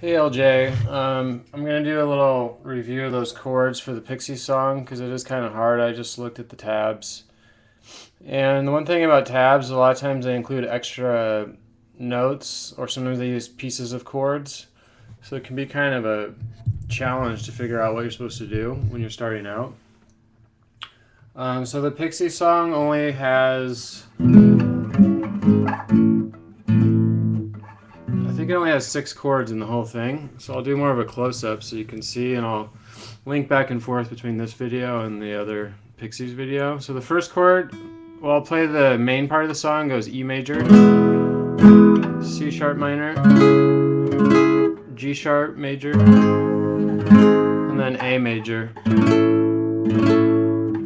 Hey LJ, I'm gonna do a little review of those chords for the Pixies song because it is kind of hard. I just looked at the tabs, and the one thing about tabs, a lot of times they include extra notes, or sometimes they use pieces of chords, so it can be kind of a challenge to figure out what you're supposed to do when you're starting out. So the Pixies song only has, I think it only has 6 chords in the whole thing, so I'll do more of a close-up so you can see, and I'll link back and forth between this video and the other Pixies video. So the first chord, well, I'll play the main part of the song, goes E major, C sharp minor, G sharp major, and then A major.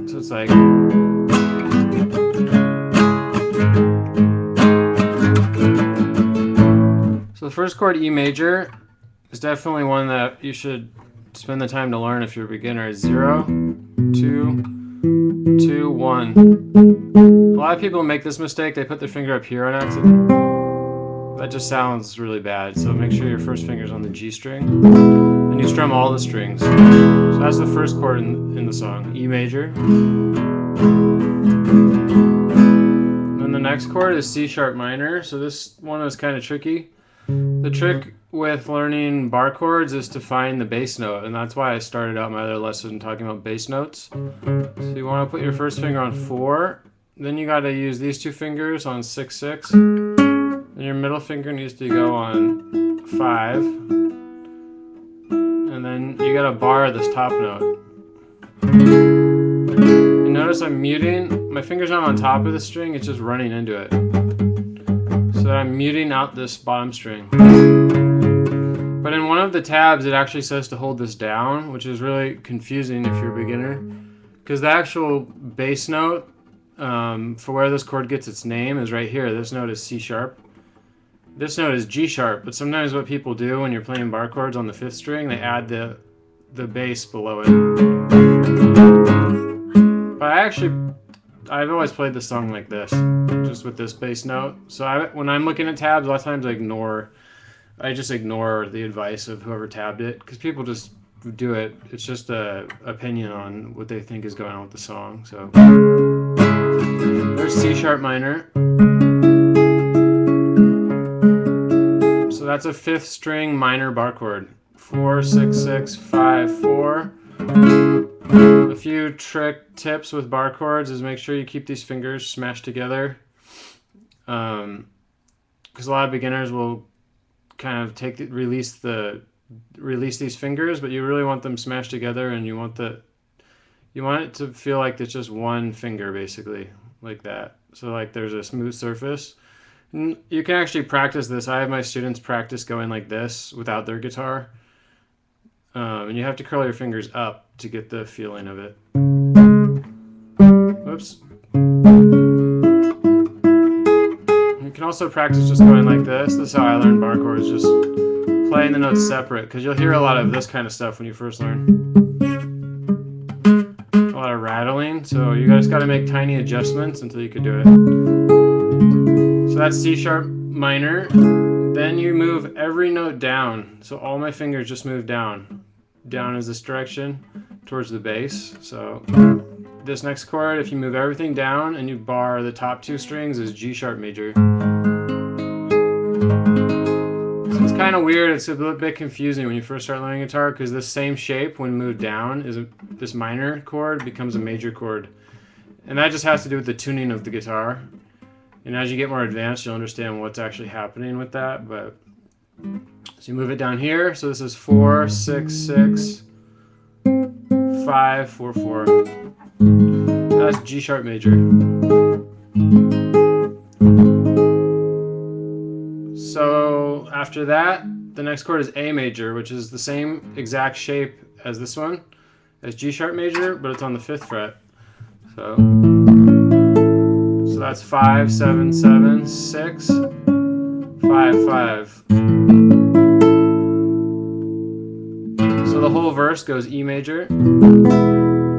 So it's like... So the first chord, E major, is definitely one that you should spend the time to learn if you're a beginner. 0, 2, 2, 1. A lot of people make this mistake. They put their finger up here on accident. That just sounds really bad. So make sure your first finger's on the G string. And you strum all the strings. So that's the first chord in the song, E major. And then the next chord is C sharp minor. So this one is kind of tricky. The trick with learning bar chords is to find the bass note, and that's why I started out my other lesson talking about bass notes. So you want to put your first finger on 4, then you got to use these two fingers on 6, 6, and your middle finger needs to go on 5, and then you got to bar this top note. You notice I'm muting, my finger's not on top of the string, it's just running into it. So I'm muting out this bottom string. But in one of the tabs it actually says to hold this down, which is really confusing if you're a beginner, because the actual bass note for where this chord gets its name is right here. This note is C sharp. This note is G sharp, but sometimes what people do when you're playing bar chords on the 5th string, they add the bass below it. But I've always played the song like this, just with this bass note. So when I'm looking at tabs, a lot of times I just ignore the advice of whoever tabbed it, because people just do it. It's just an opinion on what they think is going on with the song. So there's C sharp minor. So that's a 5th string minor bar chord. 4, 6, 6, 5, 4. A few trick tips with bar chords is make sure you keep these fingers smashed together, because a lot of beginners will kind of release these fingers, but you really want them smashed together, and you want it to feel like it's just one finger, basically, like that. So like there's a smooth surface. And you can actually practice this. I have my students practice going like this without their guitar. And you have to curl your fingers up to get the feeling of it. Whoops. You can also practice just going like this. This is how I learned bar chords, just playing the notes separate, because you'll hear a lot of this kind of stuff when you first learn. A lot of rattling, so you just got to make tiny adjustments until you can do it. So that's C sharp minor. Then you move every note down. So all my fingers just move down. Down is this direction towards the bass. So this next chord, if you move everything down and you bar the top 2 strings, is G sharp major. So it's kind of weird. It's a bit confusing when you first start learning guitar, because this same shape, when moved down, this minor chord becomes a major chord. And that just has to do with the tuning of the guitar. And as you get more advanced, you'll understand what's actually happening with that. But so you move it down here. So this is 4, 6, 6, 5, 4, 4. That's G sharp major. So after that, the next chord is A major, which is the same exact shape as this one, as G sharp major, but it's on the 5th fret. So that's 5, 7, 7, 6, 5, 5. So the whole verse goes E major,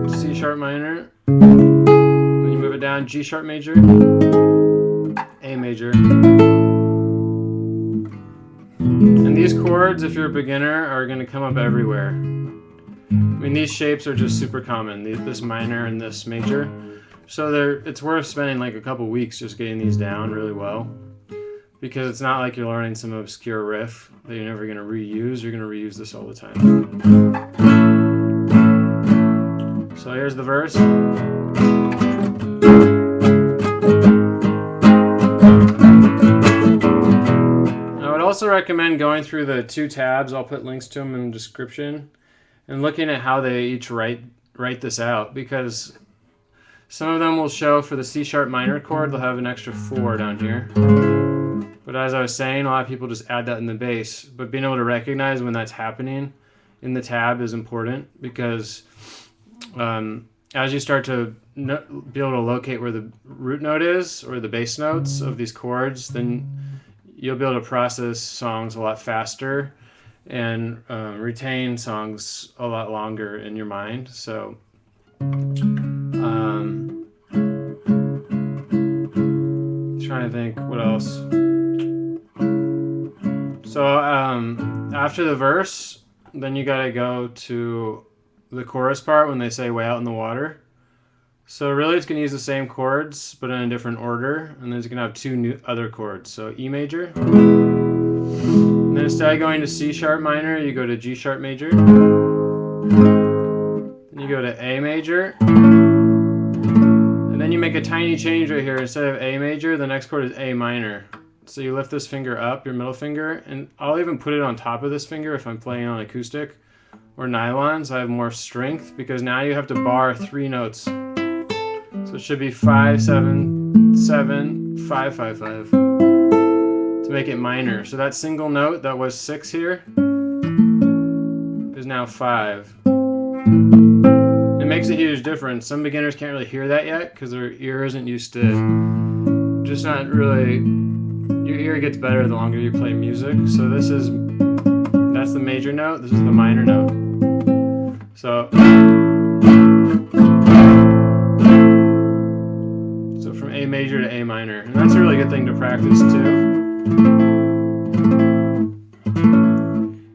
C sharp minor, then you move it down, G sharp major, A major. And these chords, if you're a beginner, are going to come up everywhere. I mean, these shapes are just super common, this minor and this major. So it's worth spending like a couple weeks just getting these down really well. Because it's not like you're learning some obscure riff that you're never going to reuse. You're going to reuse this all the time. So here's the verse. I would also recommend going through the 2 tabs. I'll put links to them in the description. And looking at how they each write this out. Because some of them will show for the C sharp minor chord, they'll have an extra 4 down here. But as I was saying, a lot of people just add that in the bass. But being able to recognize when that's happening in the tab is important, because as you start to be able to locate where the root note is, or the bass notes of these chords, then you'll be able to process songs a lot faster and retain songs a lot longer in your mind. So trying to think what else. So after the verse, then you gotta go to the chorus part when they say way out in the water. So really it's gonna use the same chords, but in a different order, and then it's gonna have 2 other chords. So E major, and then instead of going to C sharp minor, you go to G sharp major, then you go to A major, and then you make a tiny change right here. Instead of A major, the next chord is A minor. So you lift this finger up, your middle finger, and I'll even put it on top of this finger if I'm playing on acoustic or nylon, so I have more strength, because now you have to bar 3 notes. So it should be 5, 7, 7, 5, 5, 5 to make it minor. So that single note that was 6 here is now 5. It makes a huge difference. Some beginners can't really hear that yet because their ear isn't used to, just not really. Your ear gets better the longer you play music. So that's the major note, this is the minor note. So from A major to A minor. And that's a really good thing to practice too.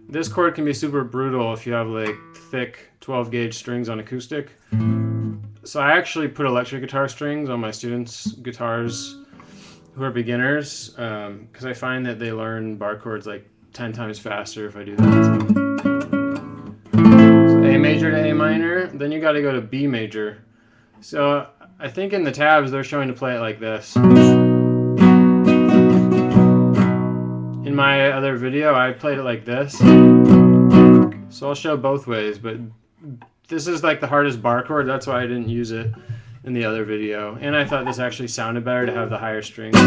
This chord can be super brutal if you have like thick 12 gauge strings on acoustic. So I actually put electric guitar strings on my students' guitars who are beginners, because I find that they learn bar chords like 10 times faster if I do that. So A major to A minor, then you got to go to B major. So I think in the tabs they're showing to play it like this. In my other video I played it like this. So I'll show both ways, but this is like the hardest bar chord, that's why I didn't use it in the other video. And I thought this actually sounded better to have the higher strings.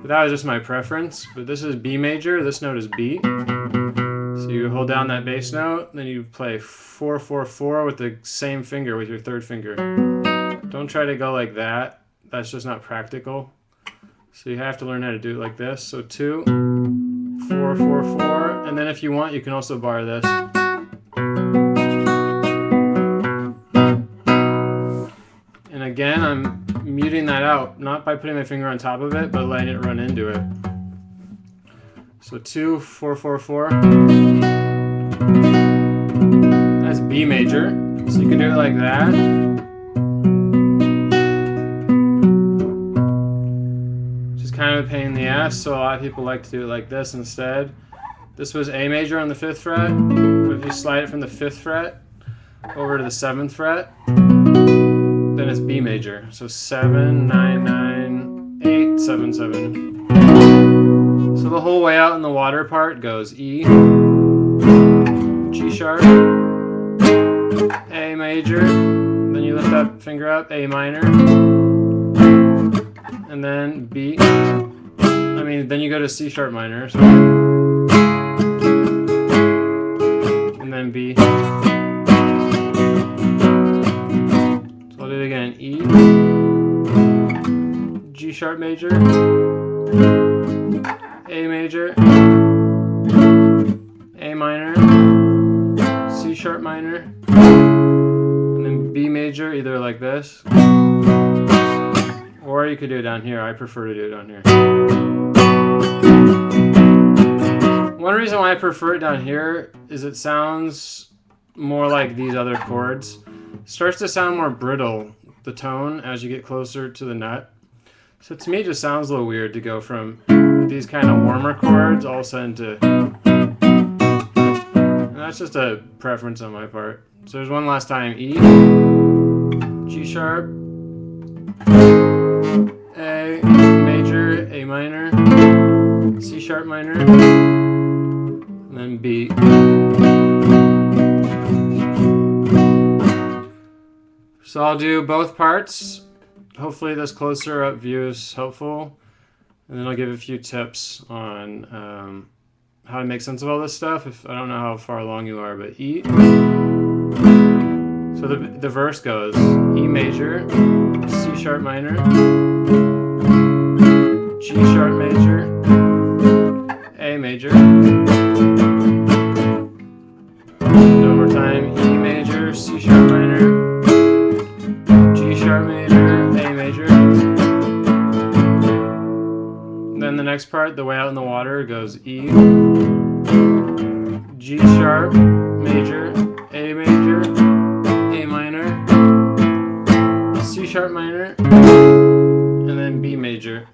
But that was just my preference. But this is B major, this note is B. So you hold down that bass note, then you play 4, 4, 4 with the same finger, with your 3rd finger. Don't try to go like that. That's just not practical. So you have to learn how to do it like this. So 2, 4, 4, 4. And then if you want, you can also bar this. Again, I'm muting that out, not by putting my finger on top of it, but letting it run into it. So 2, 4, 4, 4. That's B major. So you can do it like that. Which is kind of a pain in the ass, so a lot of people like to do it like this instead. This was A major on the 5th fret, but if you slide it from the 5th fret over to the 7th fret, then it's B major. So 7, 9, 9, 8, 7, 7. So the whole way out in the water part goes E, G sharp, A major, then you lift that finger up, A minor, and then B. Then you go to C sharp minor, so, and then B. Again, E, G sharp major, A major, A minor, C sharp minor, and then B major, either like this, or you could do it down here. I prefer to do it down here. One reason why I prefer it down here is it sounds more like these other chords. It starts to sound more brittle, the tone, as you get closer to the nut. So to me, it just sounds a little weird to go from these kind of warmer chords all of a sudden to... And that's just a preference on my part. So there's one last time. E, G sharp, A major, A minor, C sharp minor, and then B. So I'll do both parts. Hopefully this closer up view is helpful. And then I'll give a few tips on how to make sense of all this stuff. If I don't know how far along you are, but E. So the verse goes E major, C sharp minor, G sharp major, A major. One more time, E major, C sharp minor, G sharp major, A major. And then the next part, the way out in the water, goes E, G sharp major, A major, A minor, C sharp minor, and then B major.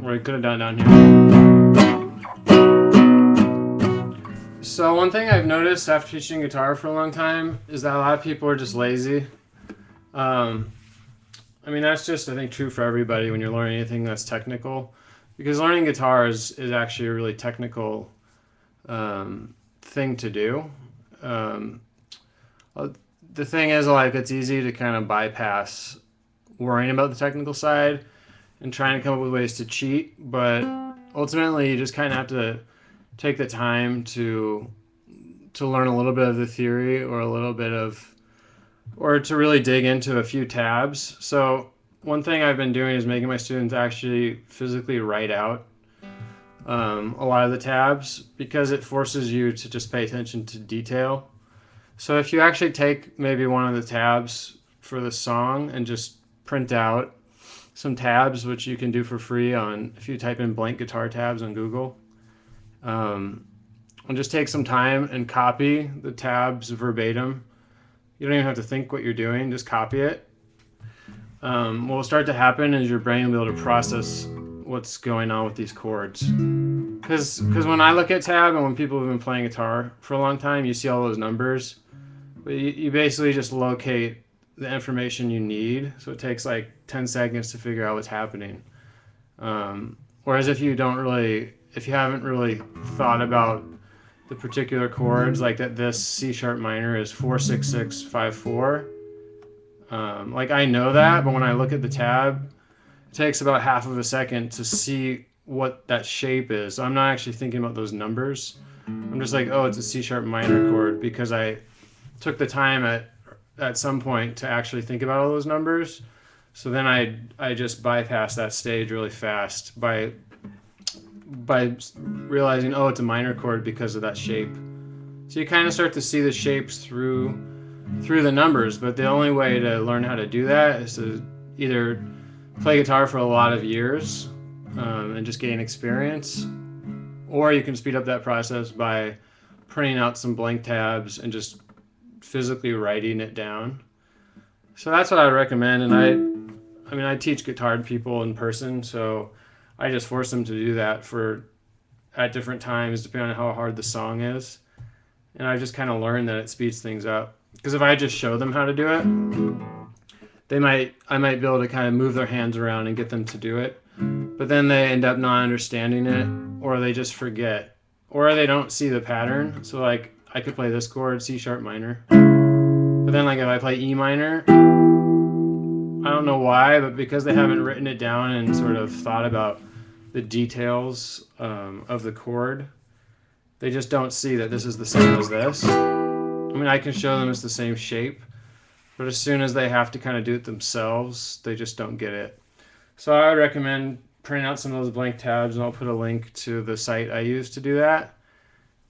Or I could have done down here. So one thing I've noticed after teaching guitar for a long time is that a lot of people are just lazy. I mean, that's just, I think, true for everybody when you're learning anything that's technical. Because learning guitar is actually a really technical thing to do. The thing is, like, it's easy to kind of bypass worrying about the technical side and trying to come up with ways to cheat, but ultimately you just kind of have to take the time to learn a little bit of the theory or a little bit of, or to really dig into a few tabs. So one thing I've been doing is making my students actually physically write out a lot of the tabs, because it forces you to just pay attention to detail. So if you actually take maybe one of the tabs for the song and just print out some tabs, which you can do for free on, if you type in blank guitar tabs on Google, and just take some time and copy the tabs verbatim. You don't even have to think what you're doing, just copy it. What will start to happen is your brain will be able to process what's going on with these chords. Because when I look at tab and when people have been playing guitar for a long time, you see all those numbers. But you basically just locate the information you need. So it takes like 10 seconds to figure out what's happening. Whereas if you haven't really thought about the particular chords, like that this C sharp minor is 4 6 6 5 4. Like I know that, but when I look at the tab, it takes about half of a second to see what that shape is. So I'm not actually thinking about those numbers. I'm just like, oh, it's a C sharp minor chord, because I took the time at some point to actually think about all those numbers. So then I just bypass that stage really fast by realizing, oh, it's a minor chord because of that shape. So you kind of start to see the shapes through the numbers, but the only way to learn how to do that is to either play guitar for a lot of years and just gain experience, or you can speed up that process by printing out some blank tabs and just physically writing it down. So that's what I would recommend. And I mean, I teach guitar to people in person, so I just force them to do that at different times, depending on how hard the song is. And I just kind of learned that it speeds things up. Because if I just show them how to do it, I might be able to kind of move their hands around and get them to do it. But then they end up not understanding it, or they just forget, or they don't see the pattern. So like I could play this chord, C sharp minor, but then like if I play E minor, I don't know why, but because they haven't written it down and sort of thought about the details of the chord, they just don't see that this is the same as this. I mean, I can show them it's the same shape, but as soon as they have to kind of do it themselves, they just don't get it. So I would recommend printing out some of those blank tabs, and I'll put a link to the site I use to do that.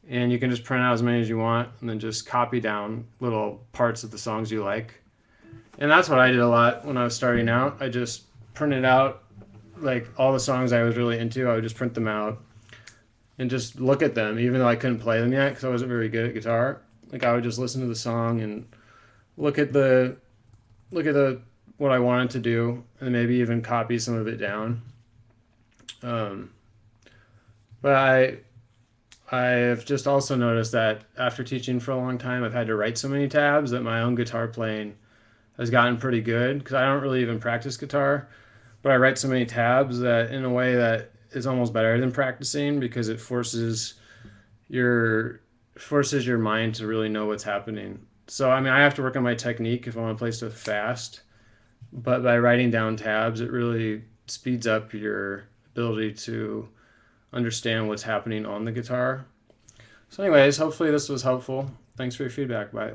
And you can just print out as many as you want and then just copy down little parts of the songs you like. And that's what I did a lot when I was starting out. I just printed out like all the songs I was really into. I would just print them out. and just look at them, even though I couldn't play them yet because I wasn't very good at guitar. Like I would just listen to the song and look at the what I wanted to do, and maybe even copy some of it down. Um, but I have just also noticed that after teaching for a long time, I've had to write so many tabs that my own guitar playing has gotten pretty good because I don't really even practice guitar, but I write so many tabs that in a way that is almost better than practicing because it your forces your mind to really know what's happening. So I mean, I have to work on my technique if I want to play stuff fast, but by writing down tabs, it really speeds up your ability to understand what's happening on the guitar. So anyways, hopefully this was helpful. Thanks for your feedback. Bye.